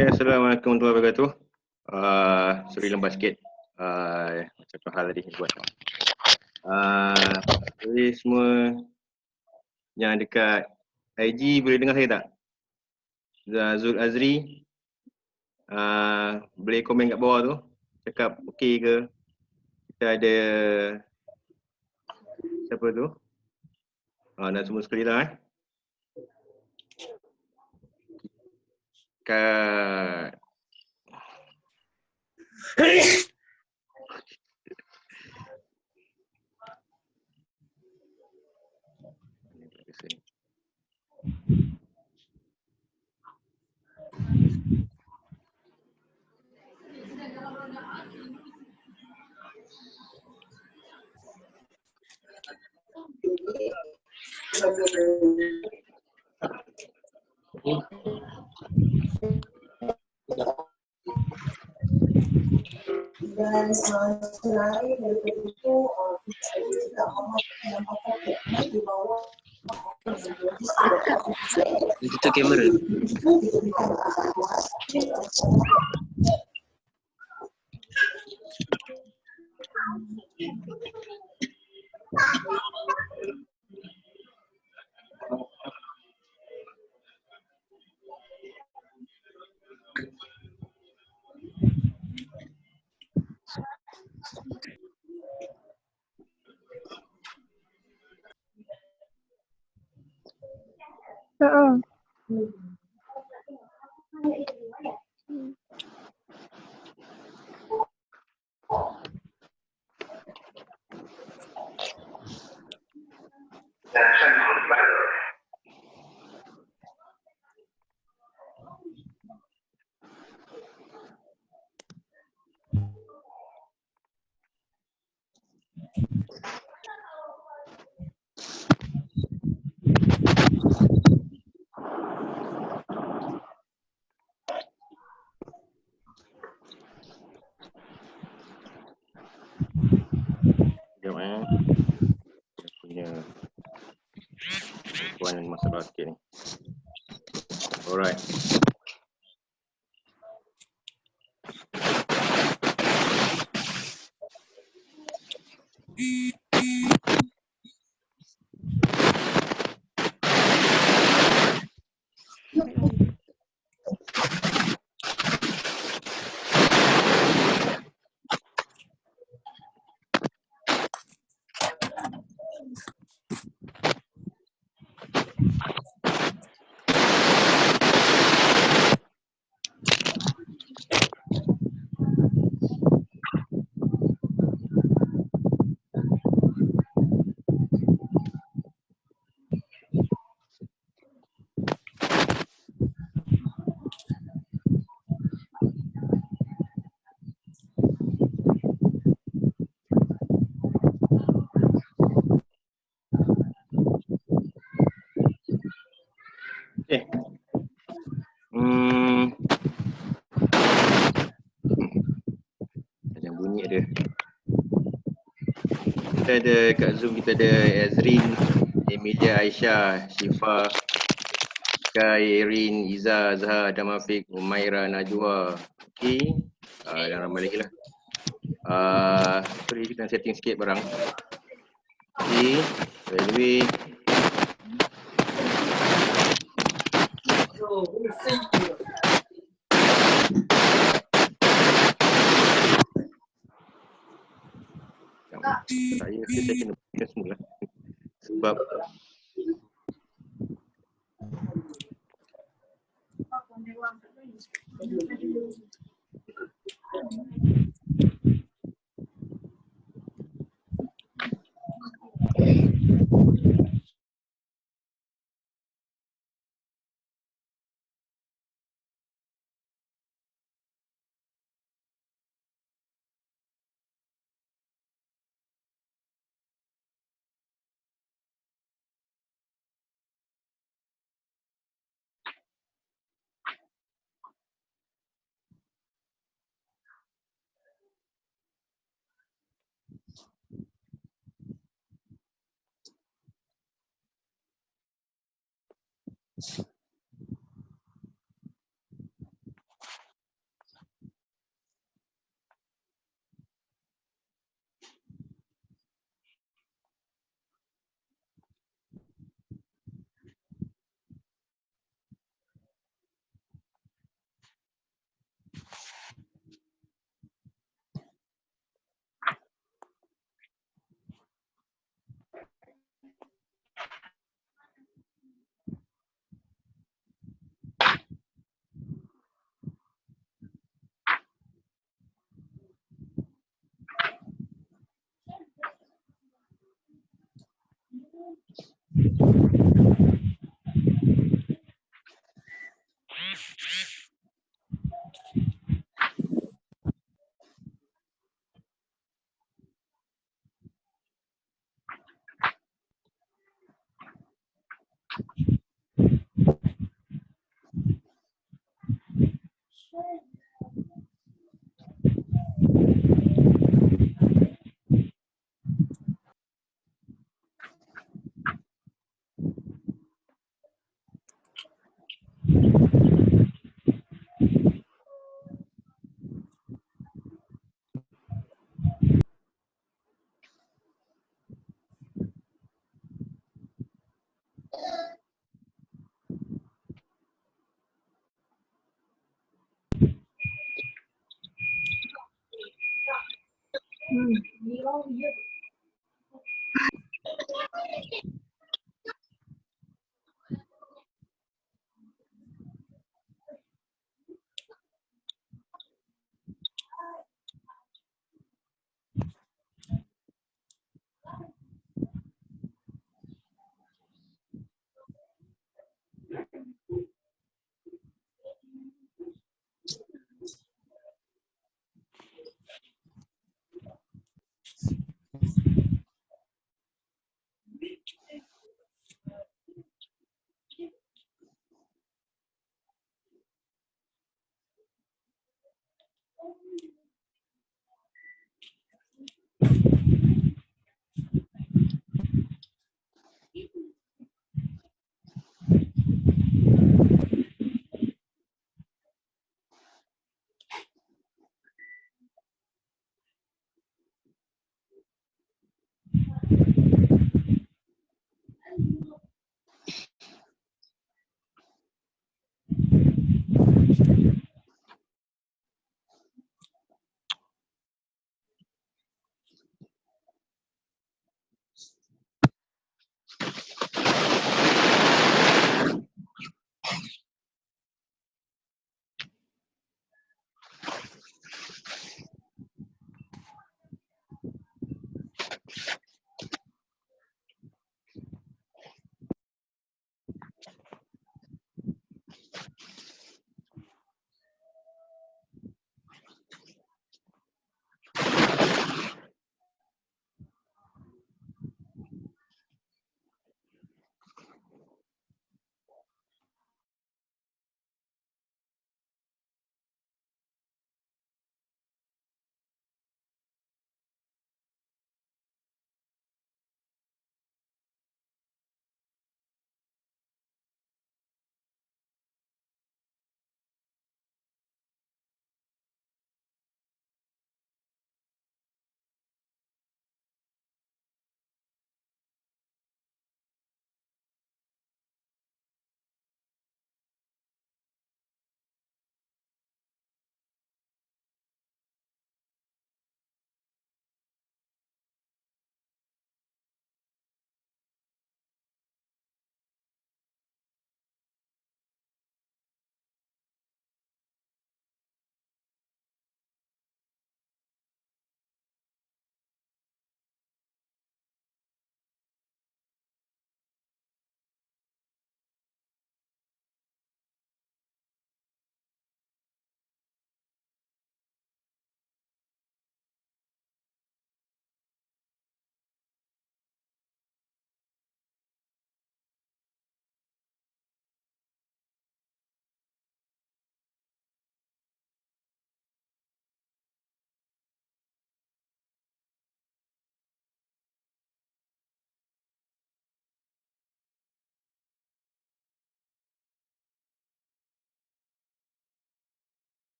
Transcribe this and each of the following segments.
Assalamualaikum warahmatullahi wabarakatuh. Sorry lembar sikit. Satu hal tadi buat. Jadi semua yang dekat IG boleh dengar saya tak? Zul Azri, boleh komen kat bawah tu. Cakap okey ke. Kita ada siapa tu? Dan semua sekali lah kat dan selain daripada itu kita juga menambahkan di bawah kita kamera. punya puan masalah sikit ni. Alright. Okay. Macam bunyi ada. Kita ada kat Zoom, kita ada Azrin, Emilia, Aisyah, Syifa, Sky, Erin, Iza, Azhar, Adam Afiq, Umaira, Najwa. Okay. Dan ramai lagi lah. Sorry, kita setting sikit barang. Okay. Anyway. Saya kena buka semula sebab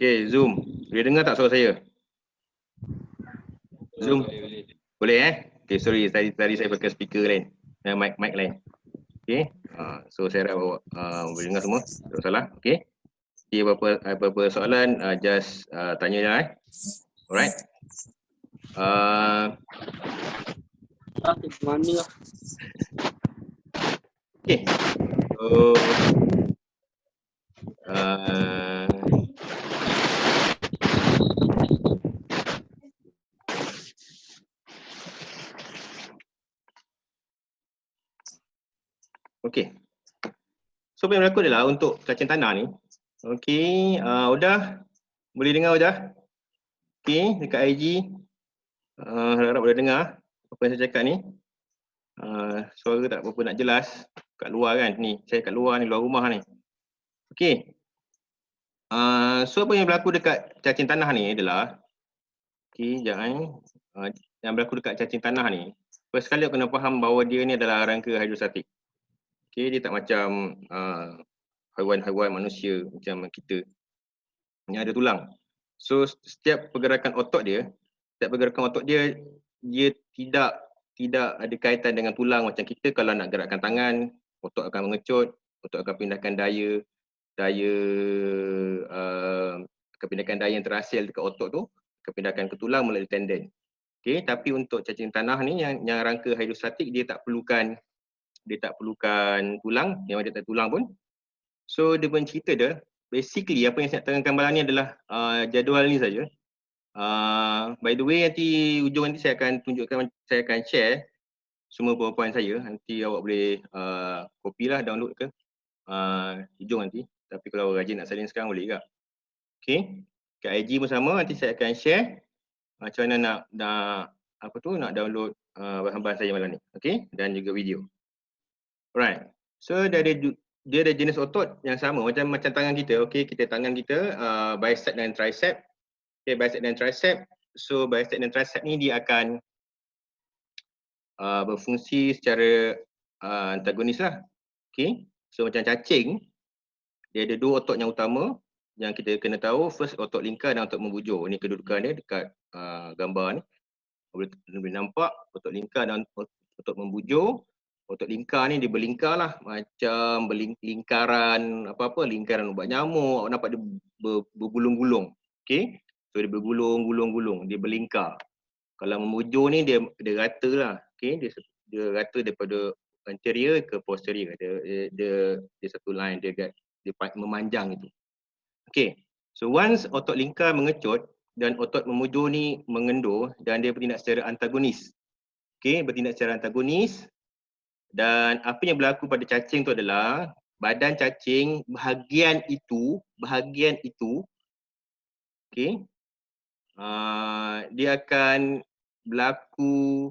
Okay, Zoom. Boleh dengar tak suara saya? Zoom. Boleh Okay, sorry. Tadi saya pakai speaker lain. mic lain. Okay. So saya harap boleh dengar semua. Tak ada salah. Okay. Jadi apa-apa soalan just tanya je lah. Alright. Mana lah. Okay. So okay. So apa yang berlaku adalah untuk cacing tanah ni. Okay, Udah boleh dengar Udah? Okay, dekat IG. Harap boleh dengar apa yang saya cakap ni. Suara tak berapa nak jelas. Kat luar kan ni, saya kat luar ni, luar rumah ni. Okay. So apa yang berlaku dekat cacing tanah ni adalah, okay, yang berlaku dekat cacing tanah ni, first kali kena faham bahawa dia ni adalah rangka hidrostatik. Okay, dia tak macam haiwan-haiwan manusia macam kita yang ada tulang. So setiap pergerakan otot dia, dia tidak ada kaitan dengan tulang macam kita. Kalau nak gerakkan tangan, otot akan mengecut, otot akan pindahkan daya kepindahan daya yang terhasil dekat otot tu, kepindahkan ke tulang melalui tendon. Okay, tapi untuk cacing tanah ni yang rangka hidrostatik, dia tak perlukan tulang, memang dia tak tulang pun. So dia punya cerita dia, basically apa yang saya nak terangkan malam ni adalah jadual ni saja. By the way, nanti ujung nanti saya akan tunjukkan, saya akan share semua PowerPoint saya. Nanti awak boleh copy lah, download ke ujung nanti. Tapi kalau rajin nak salin sekarang boleh juga. Okay, kat IG pun sama, nanti saya akan share macam mana nak download bahan-bahan saya malam ni. Okay, dan juga video. Alright, so dia ada jenis otot yang sama macam tangan kita. Okay, tangan kita bicep dan tricep. Okay, bicep dan tricep. So bicep dan tricep ni dia akan berfungsi secara antagonis lah. Okay, so macam cacing, dia ada dua otot yang utama yang kita kena tahu. First, otot lingkar dan otot membujur. Ini kedudukan dia dekat gambar ni. Boleh nampak otot lingkar dan otot membujur. Otot lingkar ni dia berlingkar lah, macam lingkaran apa-apa, lingkaran ubat nyamuk. Nampak dia bergulung-gulung. Okay, so dia bergulung-gulung, dia berlingkar. Kalau membujur ni dia rata lah. Okay, dia rata daripada anterior ke posterior. Dia satu line, dia memanjang itu. Okay, so once otot lingkar mengecut dan otot membujur ni mengendur dan dia bertindak secara antagonis. Okay, bertindak secara antagonis. Dan apa yang berlaku pada cacing tu adalah badan cacing bahagian itu, okay, dia akan berlaku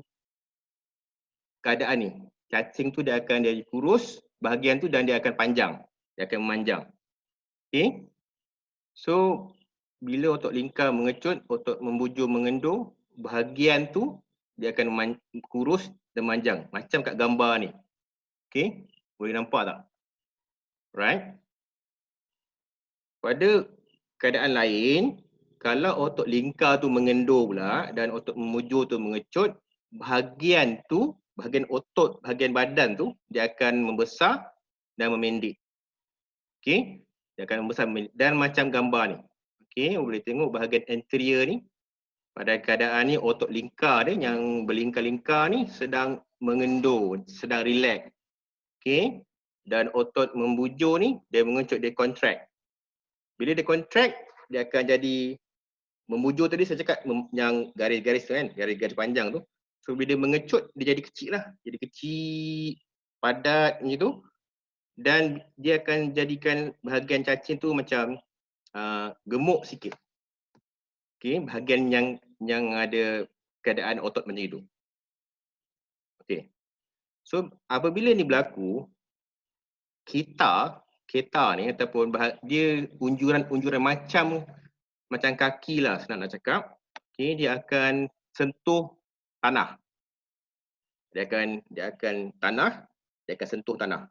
keadaan ni. Cacing tu dia akan jadi kurus bahagian tu dan dia akan panjang, dia akan memanjang. Okay, so bila otot lingkar mengecut, otot membujur mengendur, bahagian tu dia akan kurus dan manjang macam kat gambar ni. Okay, boleh nampak tak? Right. Pada keadaan lain, kalau otot lingkar tu mengendur pula dan otot membujur tu mengecut, bahagian otot, bahagian badan tu dia akan membesar dan memendek. Okay, dia akan membesar dan macam gambar ni. Okay, boleh tengok bahagian anterior ni. Pada keadaan ni otot lingkar dia yang berlingkar-lingkar ni sedang mengendur, sedang relax. Okay, dan otot membujur ni dia mengecut, dia contract. Bila dia contract, dia akan jadi membujur tadi saya cakap yang garis-garis tu kan, garis-garis panjang tu. So bila dia mengecut, dia jadi kecil lah. Jadi kecil, padat macam tu. Dan dia akan jadikan bahagian cacing tu macam gemuk sikit. Okay, bahagian yang ada keadaan otot macam itu. Okay. So apabila ni berlaku, kita ni ataupun dia unjuran macam kaki lah senang nak cakap. Okay, dia akan sentuh tanah. Dia akan sentuh tanah.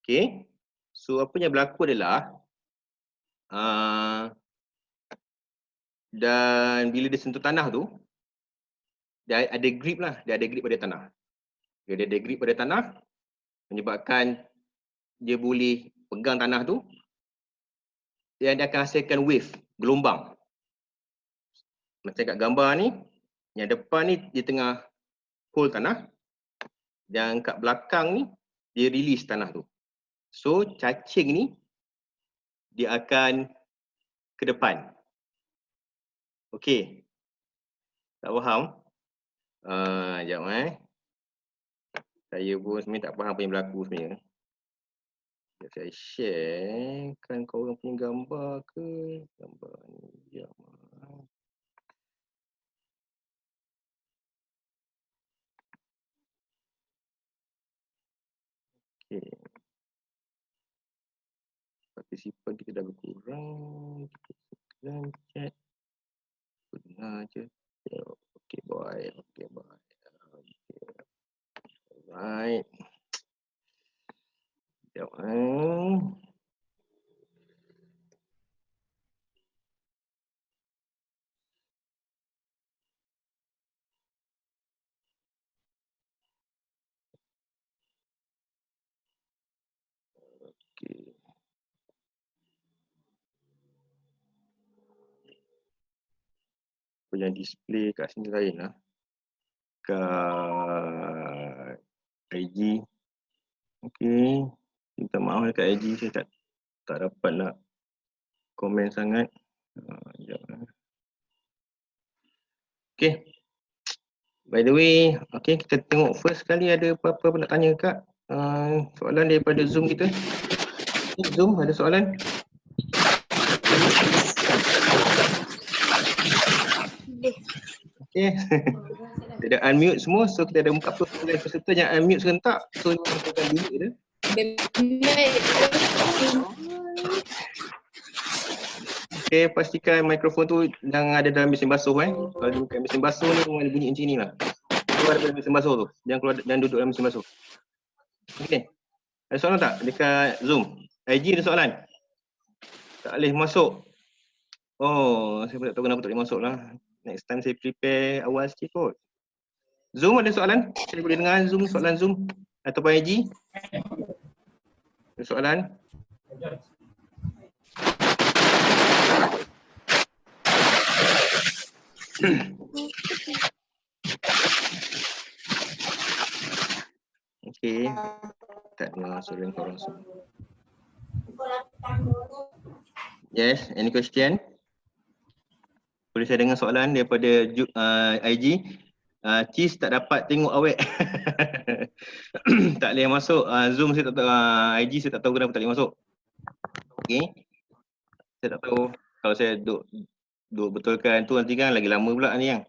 Okay. So apa yang berlaku adalah dan bila dia sentuh tanah tu, dia ada grip lah, dia ada grip pada tanah. Dia ada grip pada tanah, menyebabkan dia boleh pegang tanah tu, dan dia akan hasilkan wave, gelombang. Macam kat gambar ni, yang depan ni dia tengah hold tanah, yang kat belakang ni dia release tanah tu. So cacing ni dia akan ke depan. Okey. Tak faham? Sekejap Saya pun sebenarnya tak faham apa yang berlaku sebenarnya. Sekejap saya share kan korang punya gambar ke? Gambar ni. Sekejap. Okey. Partisipan kita dah berkurang. Dan chat. Benar je. Okey, baik. Okey, baik. Alright. Sekejap Okey. Yang display kat sini lain lah. Kat IG. Okey. Minta maaf dekat IG saya tak dapat nak komen sangat. Okey. By the way, okey kita tengok first kali ada apa-apa nak tanya Kak. Soalan daripada Zoom kita. Zoom ada soalan? Okey. Kita dah unmute semua, so kita ada 49 peserta yang unmute serentak. So kita akan unmute dia. Okey, pastikan mikrofon tu jangan ada dalam mesin basuh Kalau bukan mesin basuh ni memang ada bunyi macam ni lah. Keluar daripada mesin basuh tu. Jangan keluar dan duduk dalam mesin basuh. Okey. Ada soalan tak dekat Zoom? IG ada soalan? Tak boleh masuk. Oh, saya pun tak tahu kenapa tak boleh masuk lah. Next time saya prepare awal sikit kot. Zoom ada soalan? Saya boleh dengar Zoom, soalan Zoom ataupun IG? Ada soalan? Okey. Tak dengar suara korang semua. Yes, any question? Boleh saya dengar soalan daripada IG? Cheese tak dapat tengok awet. Tak boleh masuk. Zoom saya tak tahu, IG saya tak tahu kenapa tak boleh masuk. Okey. Saya tak tahu kalau saya duk betulkan tu nanti kan lagi lama pula ni kan.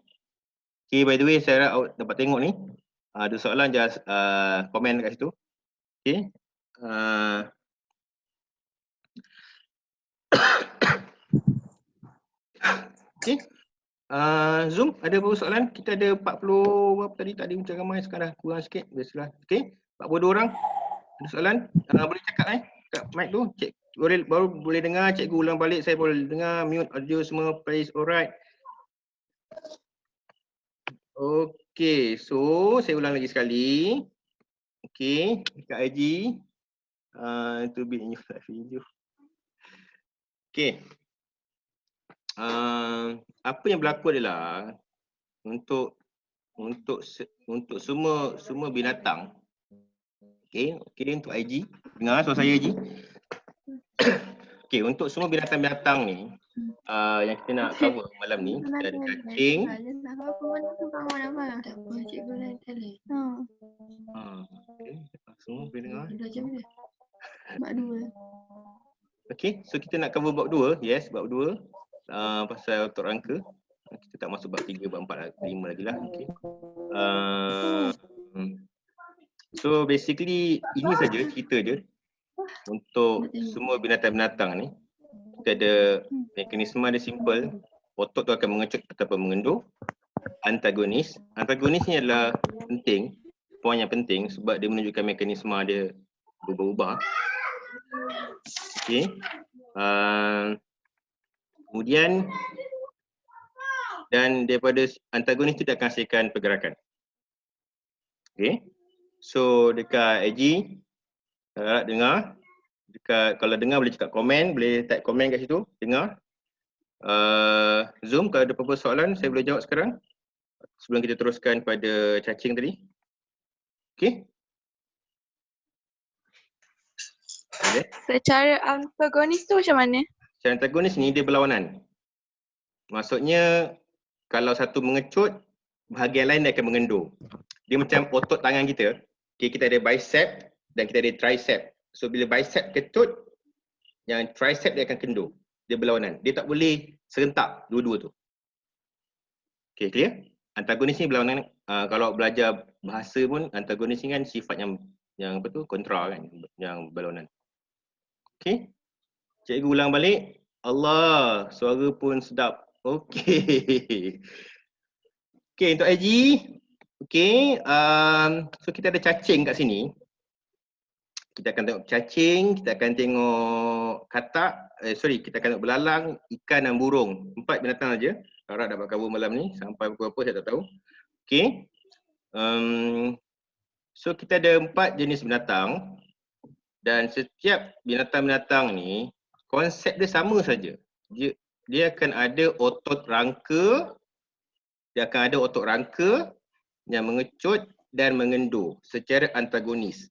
Okey, by the way saya harap awak dapat tengok ni. Ada soalan just komen dekat situ. Okey. Okey. Zoom ada berapa soalan? Kita ada 40 berapa tadi, tak ada macam ramai, sekarang kurang sikit, biasalah. Okey, 42 orang. Ada soalan? Boleh cakap kat mic tu, cek baru boleh dengar, cikgu ulang balik, saya boleh dengar, mute audio semua, please. Alright. Okey, so saya ulang lagi sekali. Okey, dekat IG to be in your live video. Okey. Apa yang berlaku adalah untuk semua binatang. Okey untuk IG, dengar suara saya IG. Okey, untuk semua binatang-binatang ni yang kita nak cover malam ni, kita ada cacing. Semua boleh dengar. Okey, so kita nak cover bab 2, yes, bab 2. Pasal otot rangka. Kita tak masuk bab 3, bab 4, 5 lagi lah. Okey. So basically ini saja cerita je untuk semua binatang-binatang ni. Kita ada mekanisme dia simple. Otot tu akan mengecut ataupun mengendur. Antagonis ni adalah penting, poin yang penting sebab dia menunjukkan mekanisme dia berubah-ubah. Okey. Kemudian dan daripada antagonis tu dia akan hasilkan pergerakan. Okey. So dekat IG, harap dengar. Kalau dengar boleh cakap komen, boleh type komen kat situ, dengar. Zoom kalau ada apa-apa soalan saya boleh jawab sekarang sebelum kita teruskan pada cacing tadi. Okey? Boleh? Secara antagonis tu macam mana? Secara antagonis ni dia berlawanan. Maksudnya kalau satu mengecut, bahagian lain dia akan mengendur. Dia macam otot tangan kita. Okay, kita ada bicep dan kita ada tricep. So bila bicep kecut, yang tricep dia akan kendur. Dia berlawanan. Dia tak boleh serentak dua-dua tu. Okay, clear? Antagonis ni berlawanan. Kalau belajar bahasa pun antagonis ni kan sifat yang apa tu? Kontra kan, yang berlawanan. Okay? Cikgu ulang balik. Allah, suara pun sedap. Okay. Okay, untuk IG. Okay, so kita ada cacing kat sini. Kita akan tengok cacing, kita akan tengok katak, kita akan tengok belalang, ikan dan burung. 4 binatang saja. Harap dapat cover malam ni. Sampai pukul apa saya tak tahu. Okay. So kita ada 4 jenis binatang. Dan setiap binatang-binatang ni, konsep dia sama saja. Dia akan ada otot rangka. Dia akan ada otot rangka yang mengecut dan mengendur secara antagonis.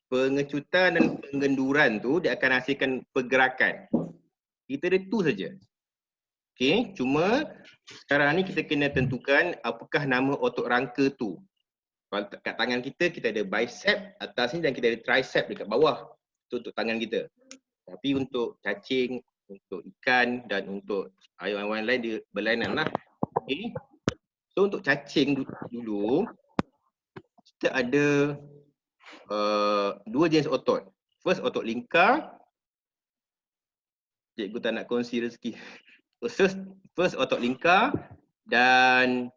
Pengecutan dan pengenduran tu dia akan hasilkan pergerakan. Kita ada tu saja. Okey, cuma sekarang ni kita kena tentukan apakah nama otot rangka tu. Kalau kat tangan kita, kita ada bicep atas ni dan kita ada tricep dekat bawah. Itu untuk tangan kita. Tapi untuk cacing, untuk ikan dan untuk haiwan-haiwan lain dia berlainan lah. Okey. So untuk cacing dulu, kita ada 2 jenis otot. First otot lingkar. Cikgu tak nak kongsi rezeki. First otot lingkar dan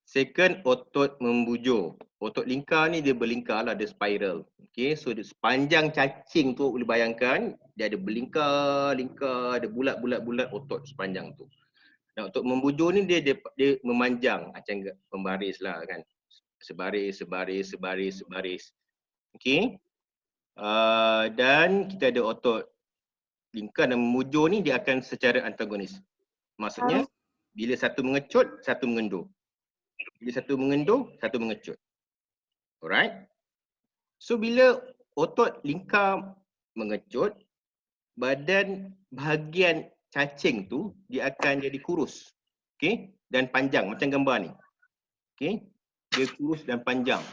second otot membujur. Otot lingkar ni dia berlingkar lah, dia spiral. Okay, so dia sepanjang cacing tu boleh bayangkan dia ada berlingkar, ada bulat otot sepanjang tu. Dan otot membujur ni dia memanjang macam pembaris lah kan. Sebaris. Okay. Dan kita ada otot lingkar dan membujur ni dia akan secara antagonis. Maksudnya bila satu mengecut, satu mengendur. Bila satu mengendur, satu mengecut. Alright. So bila otot lingkar mengecut, bahagian cacing tu dia akan jadi kurus. Okay. Dan panjang macam gambar ni. Okay. Dia kurus dan panjang.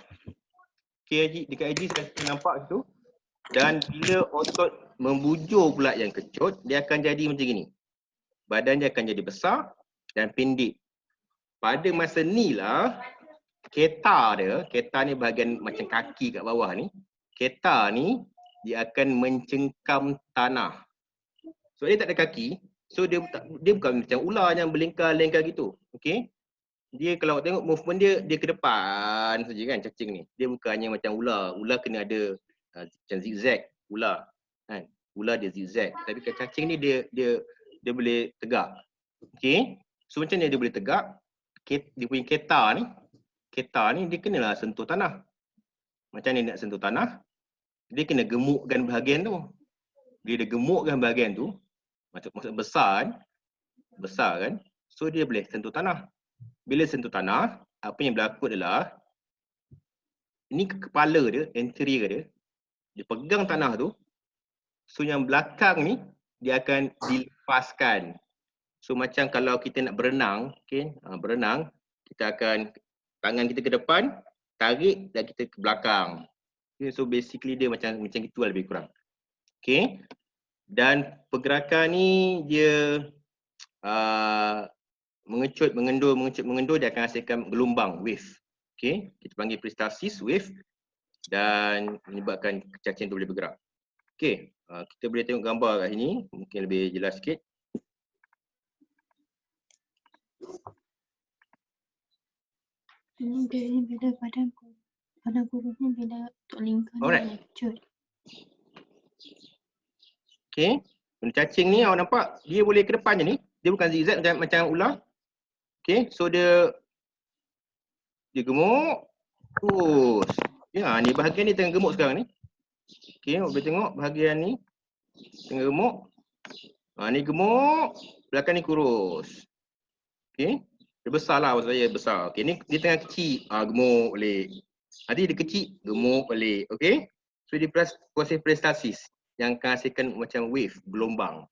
Okay, dekat IG saya nampak tu. Dan bila otot membujur pula yang kecut, dia akan jadi macam gini. Badan dia akan jadi besar dan pendek. Pada masa ni lah, keta ni bahagian macam kaki kat bawah ni. Keta ni, dia akan mencengkam tanah. So dia tak ada kaki, so dia bukan macam ular yang berlingkar-lingkar gitu. Okay. Dia kalau tengok movement dia ke depan saja kan cacing ni. Dia bukannya macam ular. Ular kena ada macam zigzag ular. Kan? Ular dia zigzag. Tapi cacing ni dia boleh tegak. Okey. So macam ni dia boleh tegak. Dia punya keta ni dia kenalah sentuh tanah. Macam ni nak sentuh tanah, dia kena gemukkan bahagian tu. Bila dia gemukkan bahagian tu, maksud besar kan. So dia boleh sentuh tanah. Bila sentuh tanah, apa yang berlaku adalah ni kepala dia, anterior dia pegang tanah tu. So yang belakang ni dia akan dilepaskan. So macam kalau kita nak berenang, okay, berenang, kita akan tangan kita ke depan, tarik dan kita ke belakang. Okay, so basically dia macam itu lebih kurang. Okay. Dan pergerakan ni dia mengecut, mengendur, dia akan hasilkan gelombang, wave. Okay, kita panggil peristalsis, wave, dan menyebabkan cacing tu boleh bergerak. Okay, kita boleh tengok gambar kat sini, mungkin lebih jelas sikit. Ini bila badan kurus ni bila otot lingkar ni kecut. Okay, cacing ni awak nampak, dia boleh ke depan je ni. Dia bukan zigzag macam ular. Okay, so dia gemuk, terus. Okay, ni bahagian ni tengah gemuk sekarang ni. Okay, boleh tengok bahagian ni tengah gemuk. Ni gemuk, belakang ni kurus. Okay, dia besar lah maksud saya, besar. Okay, ni dia tengah kecil, gemuk balik. Nanti dia kecil, gemuk balik. Okay, so dia proses prestasis yang akan hasilkan macam wave, gelombang.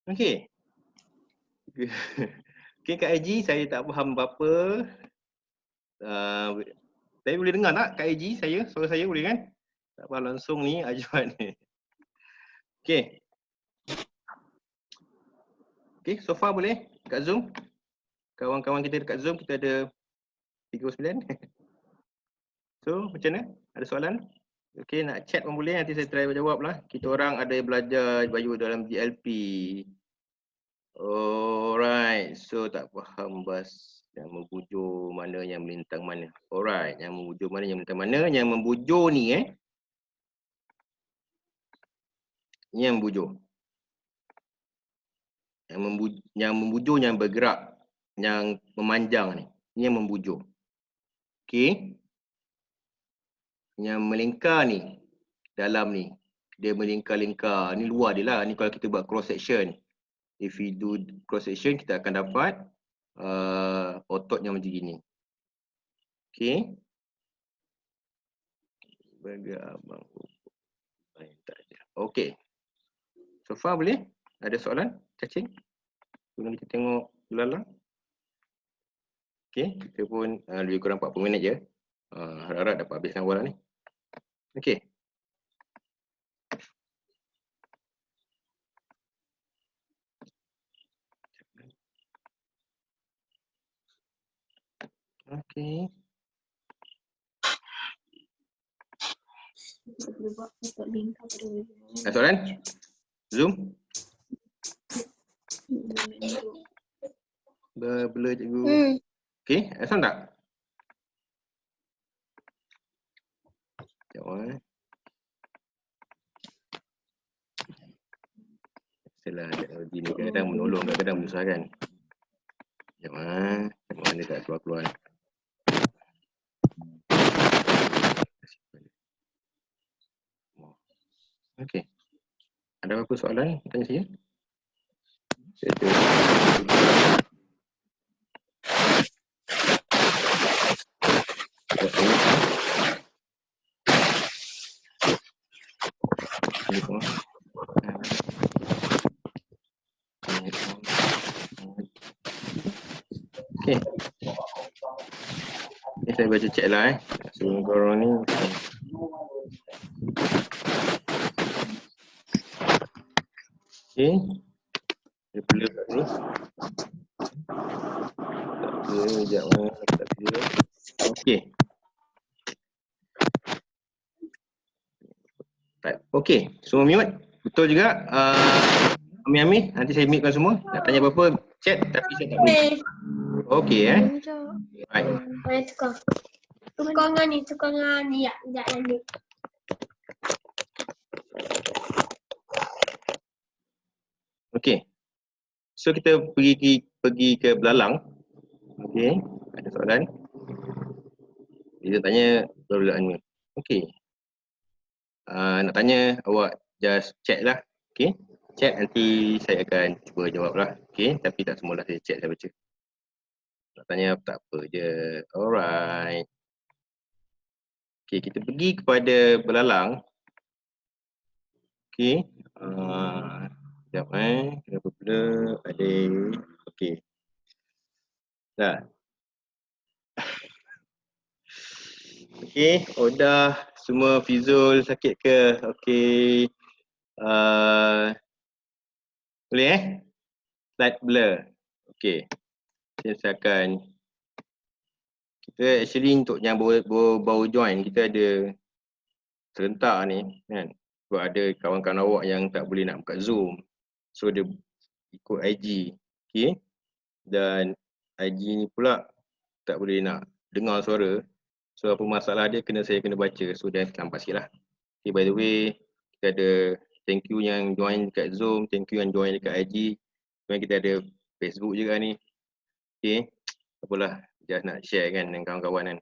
Okay. Okay, Kak Haji, saya tak faham apa-apa. Saya boleh dengar tak Kak Haji, suara saya boleh kan? Tak faham langsung ni Ajwan ni. Okay. Okay, so far boleh kat Zoom? Kawan-kawan kita dekat Zoom, kita ada 39. So, macam mana? Ada soalan? Okay, nak chat pun boleh, nanti saya try jawab lah. Kita orang ada belajar baju dalam GLP. Alright, so tak faham bas yang membujur mana, yang melintang mana. Alright, yang membujur mana, yang melintang mana. Yang membujur ni Ini yang membujur. Yang membujur, yang bergerak, yang memanjang ni. Ini yang membujur. Okay. Yang melingkar ni, dalam ni. Dia melingkar-lingkar. Ni luar dia lah. Ni kalau kita buat cross section. If we do cross section, kita akan dapat ototnya macam gini. Okay. Bagi abang. Okay. So far boleh? Ada soalan? Cacing? Sebelum kita tengok belalang. Okay, kita pun lebih kurang 40 minit je. Harap-harap dapat habiskan awalan ni. Okay. Okay. Ada soalan? Zoom? Blur cikgu. Okay, ada soalan tak? Sekejap Setelah teknologi ni kadang menolong, kadang menyusahkan. Sekejap mana tak keluar-keluar. Okay. Ada apa soalan? Tanya saya. Okay. Ni saya baca chat lah sebelum korang ni. Okay. Dia blur kat ni. Tak blur, sekejap tak blur. Okay. Okay, semua mute. Betul juga. Ami-ami, nanti saya mute kan semua. Nak tanya apa-apa, chat tapi saya tak boleh. Okay Right. Tukang ni ya, ni. Okay. So kita pergi ke belalang. Okay, ada soalan. Dia tanya belalang ni. Okay. Nak tanya awak just chat lah. Okay. Chat nanti saya akan cuba jawab lah. Okay, tapi tak semualah saya chat, saya baca. Nak tanya tak apa je. Alright. Okay, kita pergi kepada belalang. Okay. Sekejap kenapa blur? Ada. Okay. Dah. Okay, dah semua Fizul sakit ke? Okay. Boleh Slide blur. Okay. Saya akan. Kita actually untuk yang baru join, kita ada serentak ni kan. Sebab ada kawan-kawan awak yang tak boleh nak buka Zoom. So dia ikut IG. Okay. Dan IG ni pula tak boleh nak dengar suara. So apa masalah dia saya kena baca. So dia lambat sikit lah. Okay, by the way, kita ada thank you yang join dekat Zoom, thank you yang join dekat IG. Kemudian kita ada Facebook juga ni. Okay, apalah, just nak share kan dengan kawan-kawan kan.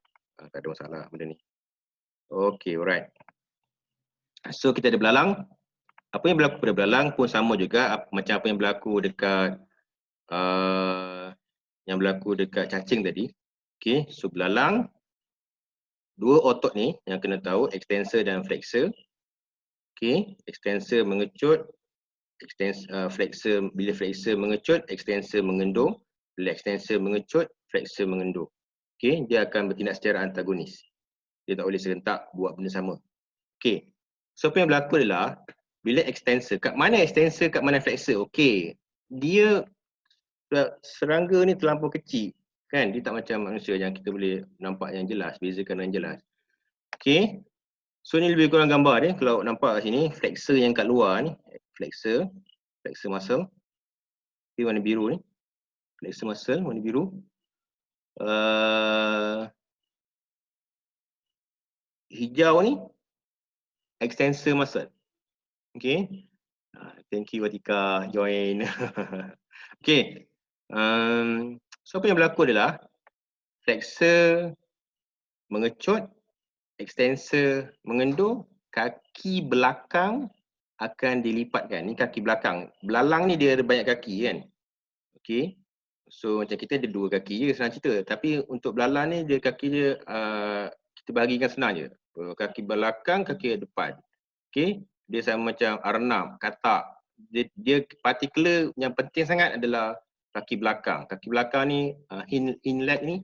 Tak ada masalah benda ni. Okay, alright. So kita ada belalang. Apa yang berlaku pada belalang pun sama juga macam apa yang berlaku dekat cacing tadi. Okay, so belalang, dua otot ni yang kena tahu, extensor dan flexor. Okay, extensor mengecut, flexor, bila flexor mengecut, extensor mengendur. Bila extensor mengecut, flexor mengendur. Okay, dia akan bertindak secara antagonis. Dia tak boleh serentak buat benda sama. Okay, so apa yang berlaku adalah bila extensor, kat mana extensor, kat mana flexor? Okay, dia serangga ni terlampau kecil. Kan, dia tak macam manusia yang kita boleh nampak yang jelas, bezakan yang jelas. Okay, so ni lebih kurang gambar dia. Kalau nampak kat sini, flexor yang kat luar ni, flexor muscle. Okay, warna biru ni. Flexor muscle, warna biru. Hijau ni, extensor muscle. Okay. Thank you Watika, join. Okay. So apa yang berlaku adalah flexor mengecut, extensor mengendur, kaki belakang akan dilipatkan. Ni kaki belakang. Belalang ni dia ada banyak kaki kan. Okay. So macam kita ada dua kaki je senang cerita. Tapi untuk belalang ni dia kaki dia kita bahagikan senang je. Kaki belakang, kaki depan. Okay. Dia sama macam arnab, katak. Dia particular yang penting sangat adalah kaki belakang. Kaki belakang ni, hind leg ni,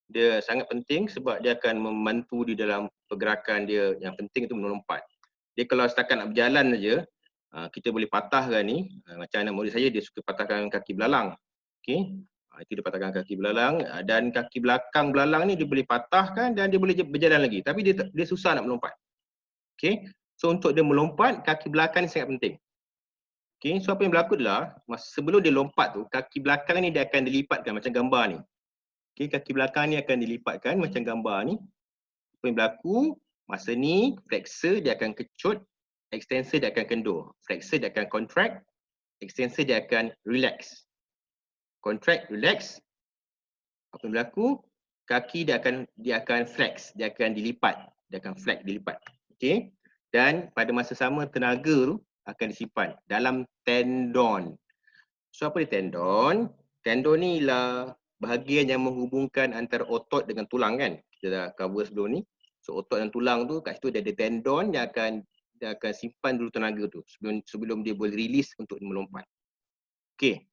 dia sangat penting sebab dia akan membantu di dalam pergerakan dia. Yang penting itu melompat. Dia kalau setakat nak berjalan saja, kita boleh patahkan ni. Macam anak murid saya, dia suka patahkan kaki belalang. Okay. Itu dia patahkan kaki belalang. Dan kaki belakang belalang ni dia boleh patahkan dan dia boleh berjalan lagi. Tapi dia susah nak melompat. Okay. So untuk dia melompat, kaki belakang ni sangat penting. Okay, so apa yang berlaku adalah sebelum dia lompat tu, kaki belakang ni dia akan dilipatkan macam gambar ni. Okay, kaki belakang ni akan dilipatkan macam gambar ni. Apa yang berlaku, masa ni flexor dia akan kecut, extensor dia akan kendur. Flexor dia akan contract, extensor dia akan relax. Contract, relax. Apa yang berlaku, kaki dia akan flex, dia akan dilipat. Dia akan flex, dilipat. Okay. Dan pada masa sama tenaga tu akan disimpan dalam tendon. So apa dia tendon? Tendon ni ialah bahagian yang menghubungkan antara otot dengan tulang kan. Kita dah cover sebelum ni. So otot dan tulang tu kat situ dia ada tendon yang dia akan simpan dulu tenaga tu sebelum dia boleh release untuk melompat. Okay.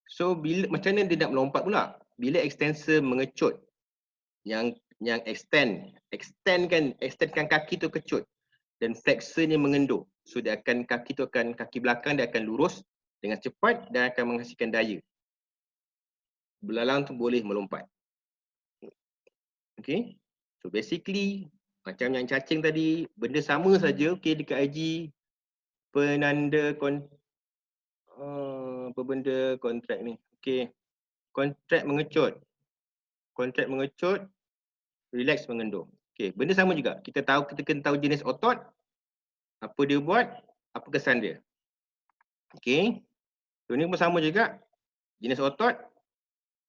So macam mana dia nak melompat pula? Bila extensor mengecut yang extendkan kaki tu kecut. Dan flexor ni mengendur. So kaki belakang dia akan lurus dengan cepat dan akan menghasilkan daya. Belalang tu boleh melompat. Okay. So basically macam yang cacing tadi, benda sama saja. Okay, dekat IG penanda apa benda kontrak ni. Okay. Kontrak mengecut. Relax mengendur. Okay, benda sama juga. Kita kena tahu jenis otot, apa dia buat, apa kesan dia. Okay. So ni pun sama juga. Jenis otot,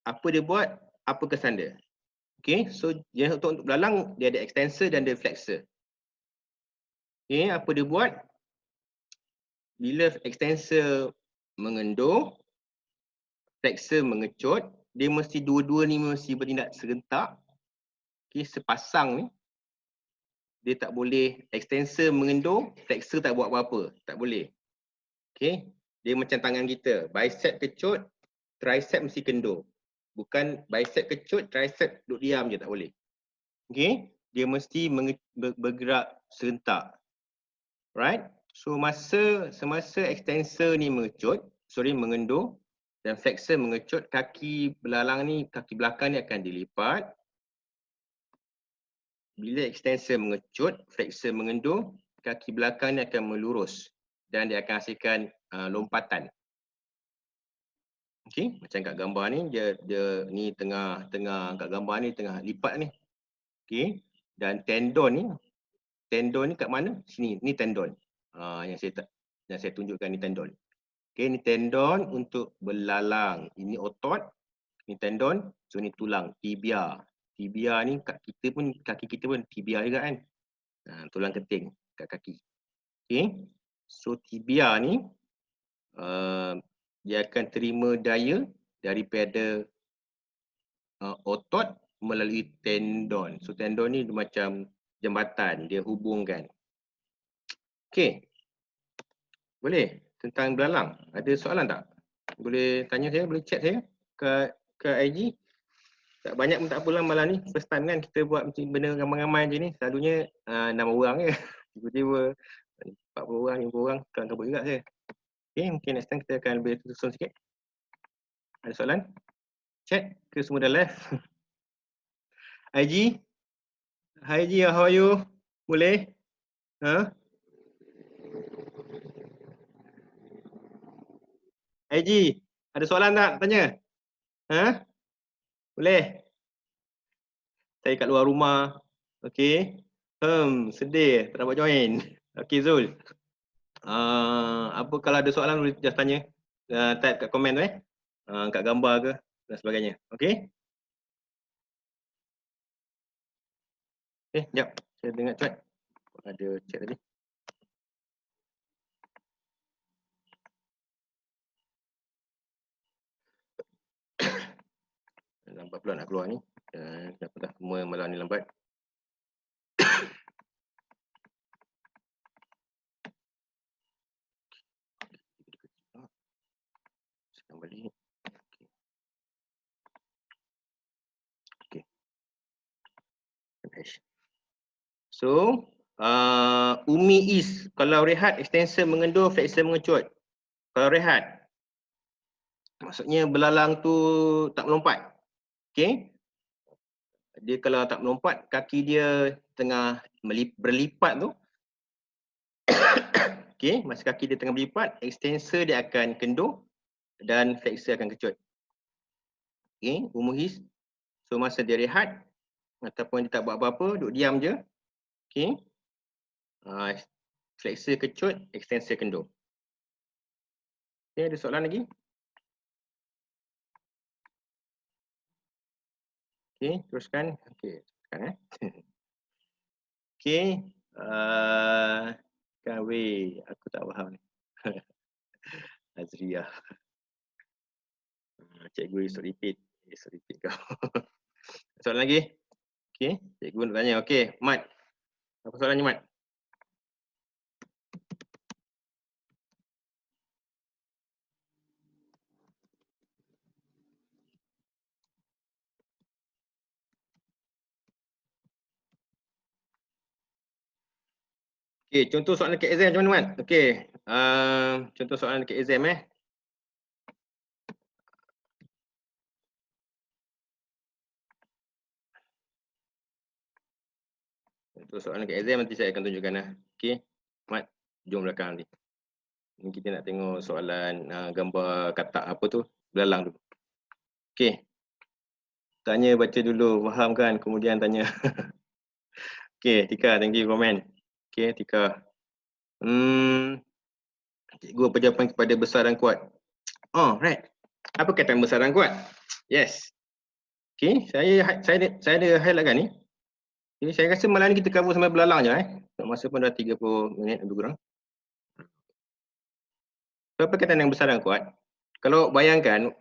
apa dia buat, apa kesan dia. Okay. So jenis otot untuk belalang, dia ada extensor dan ada flexor. Okay. Apa dia buat? Bila extensor mengendur, flexor mengecut, dia mesti dua-dua ni mesti bertindak serentak. Okay. Sepasang ni, dia tak boleh extensor mengendur, flexor tak buat apa-apa. Tak boleh. Okay. Dia macam tangan kita. Bicep kecut, tricep mesti kendur. Bukan bicep kecut, tricep duduk diam je, tak boleh. Okay. Dia mesti bergerak serentak. Right. So semasa extensor ni mengendur dan flexor mengecut, kaki belalang ni, kaki belakang ni akan dilipat. Bila extensor mengecut, flexor mengendur, kaki belakang ni akan melurus dan dia akan hasilkan lompatan. Okey, macam kat gambar ni dia ni tengah kat gambar ni tengah lipat ni. Okey, dan tendon ni kat mana? Sini, ni tendon. Yang saya tunjukkan ni tendon. Okey, ni tendon untuk belalang. Ini otot, ni tendon, so ni tulang, tibia. Tibia ni kaki kita pun tibia juga kan. Tulang keting kat kaki. Okay. So tibia ni dia akan terima daya daripada otot melalui tendon. So tendon ni dia macam jambatan, dia hubungkan. Okay. Boleh? Tentang belalang. Ada soalan tak? Boleh tanya saya, boleh chat saya ke IG. Tak banyak pun tak apalah malam ni. First time kan kita buat macam benda ramai-ramai je ni. Selalunya 6 orang je. Tiba-tiba 40 orang, 50 orang. Kan kabut juga saya. Okay, mungkin next time kita akan lebih susun sikit. Ada soalan? Chat ke semua dah live? IG? Hi IG, how are you? Boleh? IG, ada soalan tak? Tanya. Boleh? Saya kat luar rumah. Okey. Sedih tak dapat join. Okey Zul. Apa kalau ada soalan boleh just tanya. Type kat komen tu kat gambar ke dan sebagainya. Okey? Sekejap. Saya dengar chat. Ada chat tadi. Lambat pula nak keluar ni. Kenapa dah semua malam ni lambat. Sekarang balik. Okay. So, Umi is kalau rehat extensor mengendur, flexor mengecut. Kalau rehat maksudnya belalang tu tak melompat. Okey. Dia kalau tak melompat, kaki dia tengah berlipat tu. Okey, masa kaki dia tengah berlipat, extensor dia akan kendur dan flexor akan kecut. Okey, umuhis. So masa dia rehat ataupun dia tak buat apa-apa, duduk diam je. Okey. Flexor kecut, extensor kendur. Okey, ada soalan lagi? Okey, teruskan. Okey, teruskan Okey, Kawe, aku tak faham ni. Azria. Cikgu esok repeat. Esok repeat kau. Soalan lagi? Okey, cikgu nak tanya. Okey, Mat. Apa soalannya, Mat? Okey, contoh soalan dekat exam macam mana, Mat? Okey, contoh soalan dekat exam Contoh soalan dekat exam nanti saya akan tunjukkan Okey, Mat, jom belakang nanti. Ni kita nak tengok soalan gambar katak apa tu, belalang tu. Okey. Tanya baca dulu, faham kan? Kemudian tanya. Okey, Tika, thank you komen. Okey, Tika. Cikgu apa jawapan kepada besar dan kuat? Oh, right. Apa kata besar dan kuat? Yes. Okey, saya ada highlight kan ni. Okay, saya rasa malam ni kita cover sampai belalang je Masa pun dah 30 minit lebih kurang. So, apa kata yang besar dan kuat? Kalau bayangkan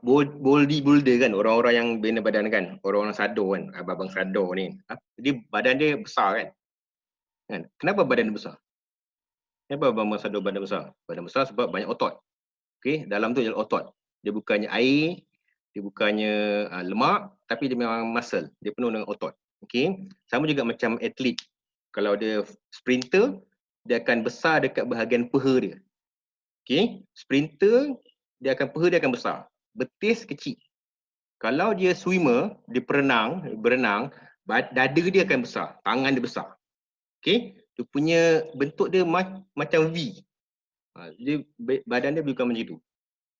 bodybuilder kan, orang-orang yang bina badan kan, orang-orang sado kan, abang-abang sado ni. Dia badan dia besar kan? Kenapa badan dia besar? Kenapa abang-abang sado badan besar? Badan besar sebab banyak otot. Okey, dalam tu adalah otot. Dia bukannya air, dia bukannya lemak, tapi dia memang muscle. Dia penuh dengan otot. Okey, sama juga macam atlet. Kalau dia sprinter, dia akan besar dekat bahagian peha dia. Okey, sprinter dia akan besar. Betis kecil. Kalau dia swimmer, dia berenang, dada dia akan besar, tangan dia besar. Okey, dia punya bentuk dia macam V. Dia badan dia bukan macam tu.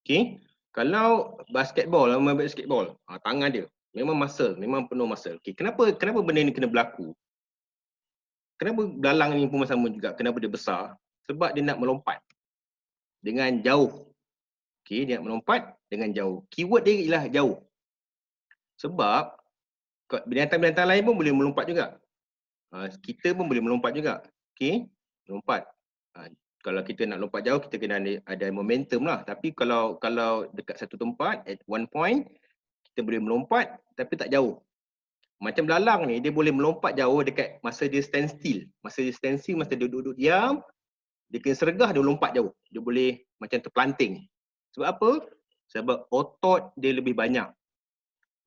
Okey, kalau basketball, main basketball, tangan dia memang muscle, memang penuh muscle. Okey, kenapa benda ni kena berlaku? Kenapa belalang ni pun sama juga? Kenapa dia besar? Sebab dia nak melompat dengan jauh. Okey, dia nak melompat dengan jauh. Keyword dia ialah jauh. Sebab binatang-binatang lain pun boleh melompat juga. Kita pun boleh melompat juga. Okey, melompat. Kalau kita nak lompat jauh, kita kena ada momentum lah. Tapi kalau dekat satu tempat, at one point, kita boleh melompat tapi tak jauh. Macam belalang ni, dia boleh melompat jauh dekat masa dia stand still. Masa dia duduk diam, dia kena sergah, dia lompat jauh. Dia boleh macam terpelanting. Sebab apa? Sebab otot dia lebih banyak.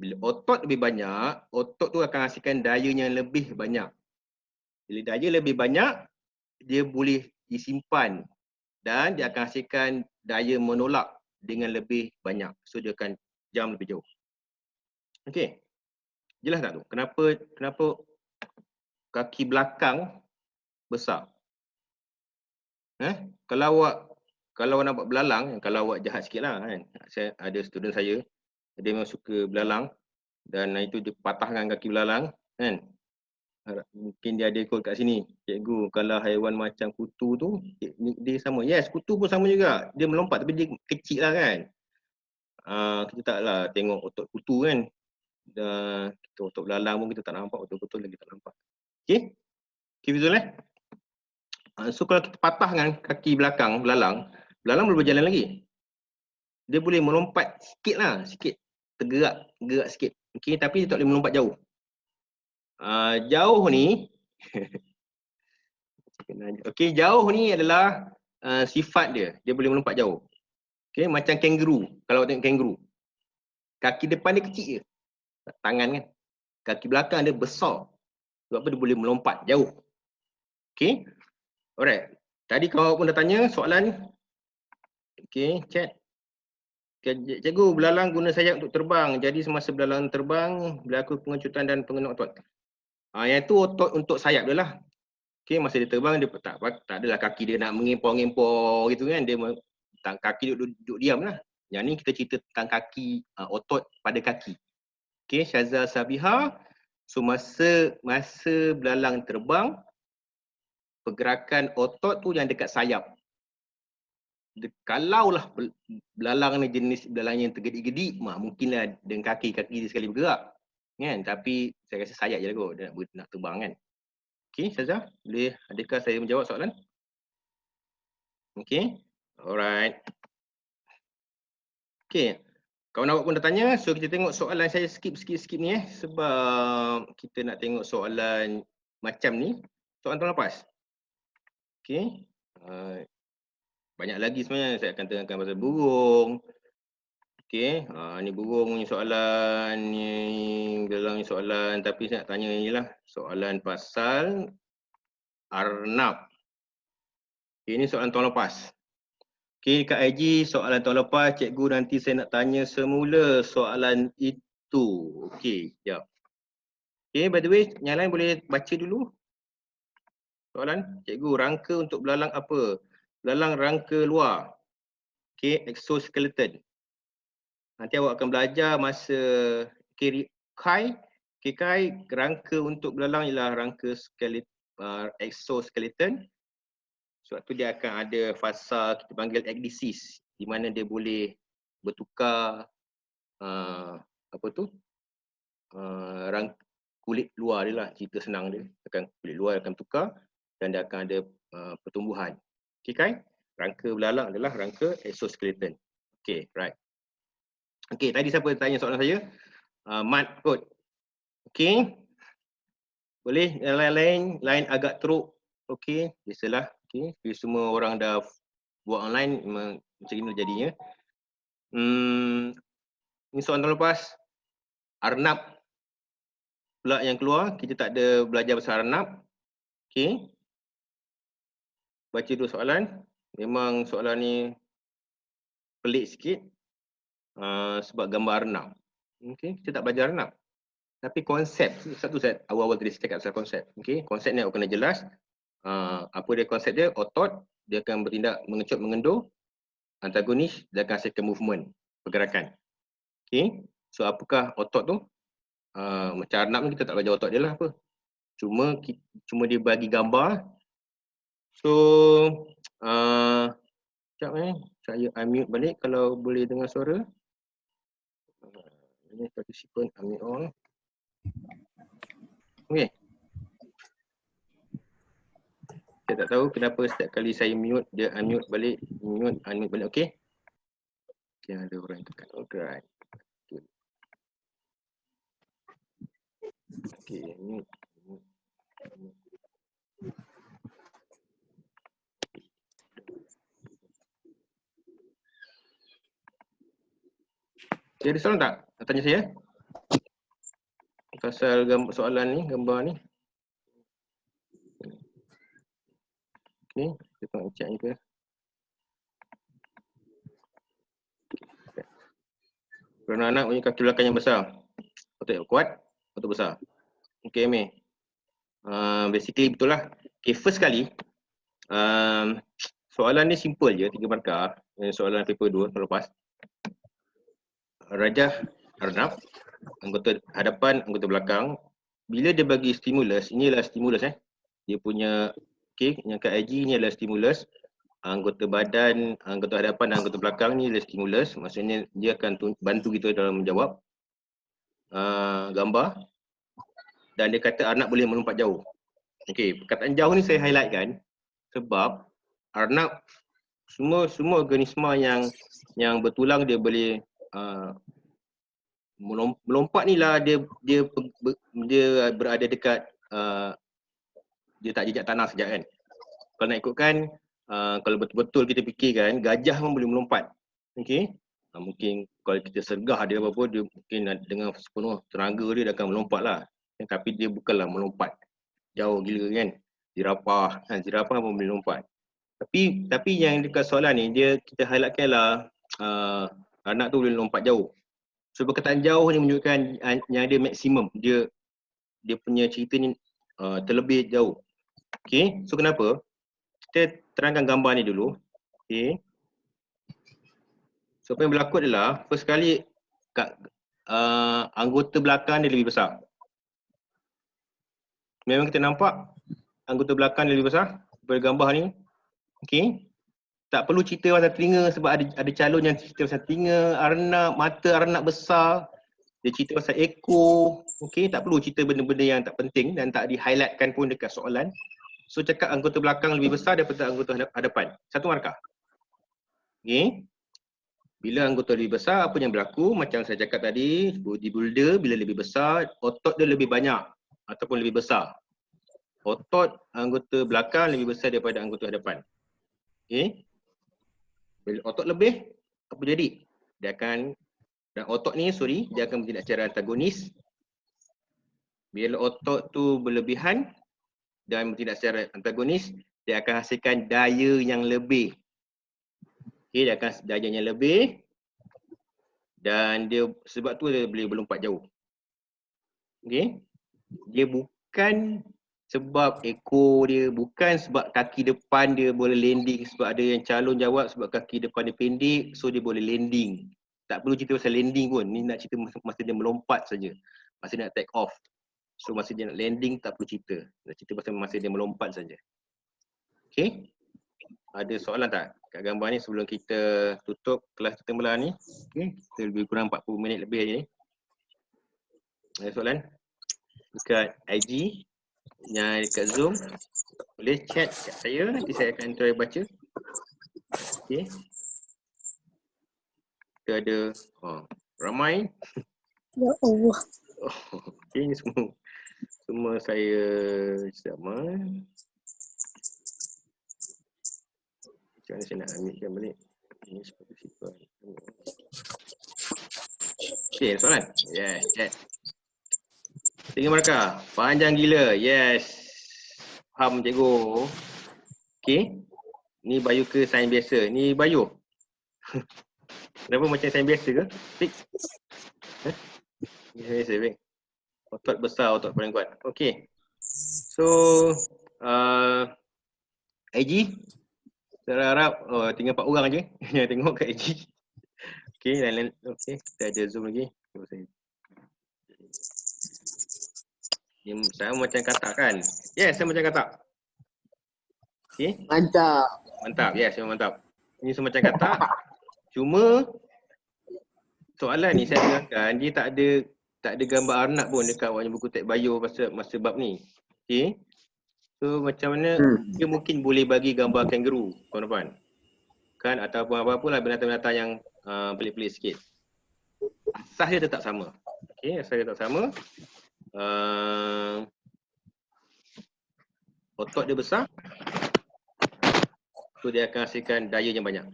Bila otot lebih banyak, otot tu akan hasilkan daya yang lebih banyak. Bila daya lebih banyak, dia boleh disimpan dan dia akan hasilkan daya menolak dengan lebih banyak. So dia akan jump lebih jauh. Okey. Jelas tak tu? Kenapa kaki belakang besar? Kalau awak nak buat belalang, kalau awak jahat sikitlah kan. Saya ada student saya, dia memang suka belalang dan itu dia patahkan kaki belalang kan. Mungkin dia ada ikut kat sini. Cikgu, kalau haiwan macam kutu tu, dia sama. Yes, kutu pun sama juga. Dia melompat tapi dia kecil lah kan. Kita taklah tengok otot kutu kan. Kita otot belalang pun kita tak nampak, otot kutu lagi tak nampak. Okay? Okay, betul So kalau kita patahkan kaki belakang belalang boleh berjalan lagi. Dia boleh melompat sikit lah, sikit. Gerak sikit. Okay, tapi dia tak boleh melompat jauh. Jauh ni okey, jauh ni adalah sifat dia. Dia boleh melompat jauh. Okey, macam kangaroo. Kalau tengok kangaroo, kaki depan dia kecil je. Tangan kan. Kaki belakang dia besar. Sebab apa? Dia boleh melompat jauh. Okey. Alright. Tadi kawan pun dah tanya soalan. Okey, chat. Cikgu, belalang guna sayap untuk terbang. Jadi semasa belalang terbang, berlaku pengecutan dan pengenuk otot. Yang itu otot untuk sayap dia lah. Okey, masa dia terbang, dia tak adalah kaki dia nak mengempor-ngempor gitu kan. Dia kaki duduk diam lah. Yang ni kita cerita tentang kaki, otot pada kaki. Okey, Syazah Sabiha. So masa belalang terbang, pergerakan otot tu yang dekat sayap. Kalaulah belalang ni jenis belalang yang tergedik-gedik, mungkinlah dengan kaki dia sekali bergerak. Kan? Tapi saya rasa sayap je lah kot, dia nak terbang kan. Okey, Syazah, adakah saya menjawab soalan? Okey. Alright. Okey. Kawan awak pun dah tanya, so kita tengok soalan saya skip ni sebab kita nak tengok soalan macam ni, soalan tahun lepas. Okey. Banyak lagi sebenarnya saya akan tengokkan pasal burung. Okey, ni burung ni soalan, ni belalang ni soalan, tapi saya nak tanya ni lah, soalan pasal arnab. Okey, ni soalan tahun lepas. Okey, Kak Haji, soalan tahun lepas, cikgu nanti saya nak tanya semula soalan itu. Okey, sekejap. Okey, by the way, yang lain boleh baca dulu soalan. Cikgu, rangka untuk belalang apa? Belalang rangka luar. Okey, exoskeleton. Nanti awak akan belajar masa Kai, rangka untuk belalang ialah rangka exoskeleton. Sebab tu dia akan ada fasa kita panggil ekdisis, di mana dia boleh bertukar kulit luar dia lah, cerita senang dia. Kulit luar akan tukar dan dia akan ada pertumbuhan. Okey kan? Rangka belalang adalah rangka exoskeleton. Okey, right. Okey, tadi siapa tanya soalan saya? Mat kot. Okey. Boleh yang lain agak teruk. Okey, biasalah. Okey, semua orang dah buat online macam ni jadinya. Ini soalan tahun lepas. Arnab pula yang keluar, kita tak ada belajar pasal arnab. Okey. Baca dulu soalan. Memang soalan ni pelik sikit sebab gambar arnab. Okey, kita tak belajar arnab. Tapi konsep, satu set awal-awal tadi saya cakap pasal konsep. Okey, konsep ni awak kena jelas. Apa dia konsep dia? Otot, dia akan bertindak mengecut, mengendur. Antagonis, dia akan hasilkan movement, pergerakan. Okey, so apakah otot tu? Macam arnab ni kita tak belajar otot dia lah apa. Cuma dia bagi gambar. So, sekejap saya unmute balik kalau boleh dengar suara. Ini participant unmute all. Okey. Saya tak tahu kenapa setiap kali saya mute, dia unmute balik, mute, unmute balik. Okey. Okay, ada orang yang tekan. Alright. Okey, mute. Ada soalan tak? Nak tanya saya? Pasal soalan ni, gambar ni. Okey, kita tengok chat ni ke. Kerana anak punya kaki belakang yang besar. Otot yang kuat, otot besar. Okey, Amir. Basically betul lah. Okay, first kali, soalan ni simple je, 3 markah. Soalan paper 2 tahun lepas. Rajah Arnab, anggota hadapan, anggota belakang. Bila dia bagi stimulus, inilah stimulus Dia punya, okay, yang kat IG ni adalah stimulus. Anggota badan, anggota hadapan dan anggota belakang ni adalah stimulus. Maksudnya dia akan bantu kita dalam menjawab gambar. Dan dia kata Arnab boleh melompat jauh. Okay, perkataan jauh ni saya highlightkan sebab Arnab semua organisma yang bertulang dia boleh melompat ni lah dia berada dekat dia tak jejak tanah sekejap kan. Kalau nak ikutkan kalau betul-betul kita fikirkan gajah pun boleh melompat. Okey. Mungkin kalau kita sergah dia apa-apa dia mungkin dengan sepenuh tenaga dia akan melompat lah. Tapi dia bukanlah melompat jauh gila kan. Zirafah pun boleh lompat. Tapi yang dekat soalan ni kita highlightkan lah anak tu boleh lompat jauh. So perkataan jauh ni menunjukkan yang dia maksimum. Dia punya cerita ni terlebih jauh. Okay, so kenapa? Kita terangkan gambar ni dulu. Okay. So apa yang berlaku adalah first kali anggota belakang dia lebih besar. Memang kita nampak anggota belakang dia lebih besar daripada gambar ni. Okay. Tak perlu cerita pasal telinga sebab ada calon yang cerita pasal telinga, arnab, mata arnab besar. Dia cerita pasal ekor. Okay, tak perlu cerita benda-benda yang tak penting dan tak di-highlightkan pun dekat soalan. So cakap anggota belakang lebih besar daripada anggota hadapan. 1 markah. Okay. Bila anggota lebih besar, apa yang berlaku? Macam saya cakap tadi, bodybuilder bila lebih besar, otot dia lebih banyak ataupun lebih besar. Otot anggota belakang lebih besar daripada anggota hadapan. Okay. Bila otot lebih, apa jadi? Dia akan, dan otot ni dia akan bertindak secara antagonis. Bila otot tu berlebihan dan bertindak secara antagonis, dia akan hasilkan daya yang lebih. Okay, dia akan daya yang lebih dan dia sebab tu dia boleh melompat jauh. Okay. Dia bukan sebab ekor dia, bukan sebab kaki depan dia boleh landing, sebab ada yang calon jawab sebab kaki depan dia pendek, so dia boleh landing. Tak perlu cerita pasal landing pun, ni nak cerita masa dia melompat saja. Masa dia nak take off. So masa dia nak landing tak perlu cerita. Nak cerita pasal masa dia melompat saja. Okay. Ada soalan tak kat gambar ni sebelum kita tutup kelas kita belah ni? Okay. Kita lebih kurang 40 minit lebih aja ni. Ada soalan? Dekat IG, yang dekat Zoom, boleh chat kat saya, nanti saya akan try baca. Okay. Kita ada ramai. Ya Allah. Okay, ni semua saya sama. Macam mana saya nak ambilkan balik? Ini seperti sifat. Okay, soalan? Yes, chat. 3 markah. Panjang gila. Yes. Faham cikgu. Okay. Ni Bayu ke sains biasa? Ni Bayu. Kenapa macam sains biasa ke? Fik. Ni sains biasa, Fik. Otot besar, otot paling kuat. Okay. So, IG. Saya harap tinggal 4 orang aja yang tengok kat IG. Okay, lain-lain. Okay, kita ada Zoom lagi. Saya macam katak kan? Yes, saya macam katak. Okay. Mantap. Mantap, yes, memang mantap. Ini semacam katak. Cuma soalan ni saya terangkan, dia tak ada gambar arnab pun dekat buku teks bio masa bab ni. Okay. So macam mana dia mungkin boleh bagi gambar kangaroo, tuan-tuan. Kan ataupun apa-apa lah binatang-binatang yang pelik-pelik sikit. Asas dia tetap sama. Okey, asas dia tetap sama. Otot dia besar. So dia akan hasilkan daya yang banyak.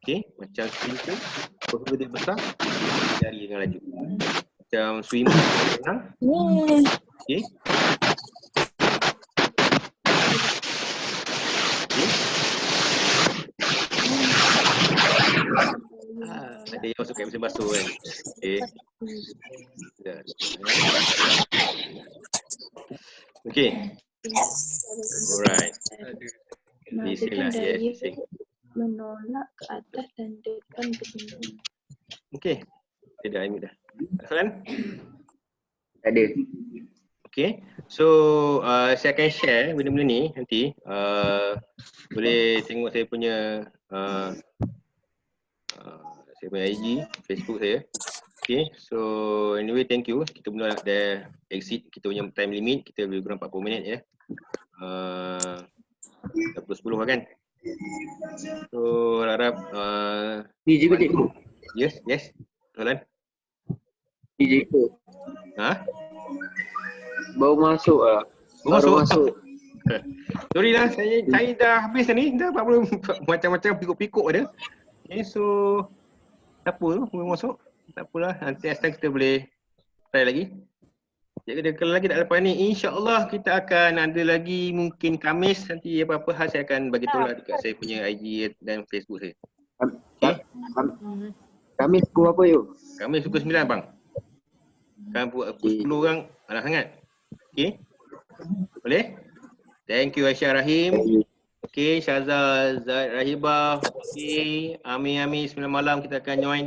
Okey, macam sprinter, perut dia besar, dia lari dengan laju. Macam swimmer renang. Okey. Ada yang masuk kat mesin basuh kan. Okey. Okey. Alright. Bising lah. Yes, bising. Menolak ke atas dan depan ke pinggir. Okey. Tidak, Aimi dah. Soalan? Ada. Okay, so saya akan share benda-benda ni nanti. Boleh tengok saya punya IG, Facebook saya. Okay, so anyway thank you. Kita mula dah exit kita punya time limit. Kita lebih kurang 40 minit ya. 10 lah kan. So harap Ni juga cikgu. Yes. Soalan? Ni cikgu. Ha? Baru masuk lah. Baru masuk. Sorry lah, saya dah habis dah ni. Dah 40 macam-macam pikuk-pikuk ada. Okay, so tak apa, baru masuk. Tak apalah, nanti next time kita boleh try lagi. Jadi kalau lagi tak lepas ni, insya-Allah kita akan ada lagi mungkin Khamis nanti apa-apa hal saya akan bagi tahu lah dekat saya punya IG dan Facebook saya. Okay? Khamis pukul apa yuk? Khamis pukul 9 bang. Kan pukul 10 orang, alah sangat. Okay? Boleh? Thank you Aisyah Rahim. Okay, Syazal Rahibah. Okay, Ami 9 malam kita akan join.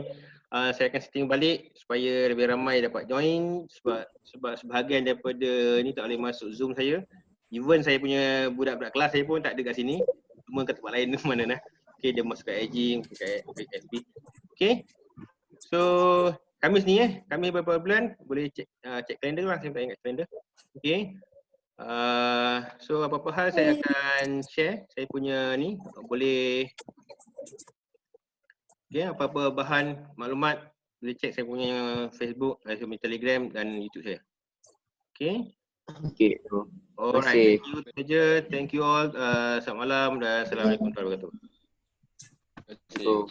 Saya akan setting balik supaya lebih ramai dapat join sebab sebahagian daripada ni tak boleh masuk Zoom saya. Even saya punya budak-budak kelas saya pun tak ada kat sini. Cuma kat tempat lain tu mana nah. Okay, dia masuk kat IG, kat FB. Okay. So, Khamis ni Khamis berapa bulan boleh cek kalender lah, saya tak ingat kalender. Okay. So apa-apa hal saya akan share saya punya ni boleh. Okay, apa-apa bahan maklumat boleh cek saya punya Facebook, saya punya Telegram dan YouTube saya. Okay. Okay. Alright, thank you saja. Thank you all. Selamat malam dan Assalamualaikum warahmatullahi wabarakatuh. So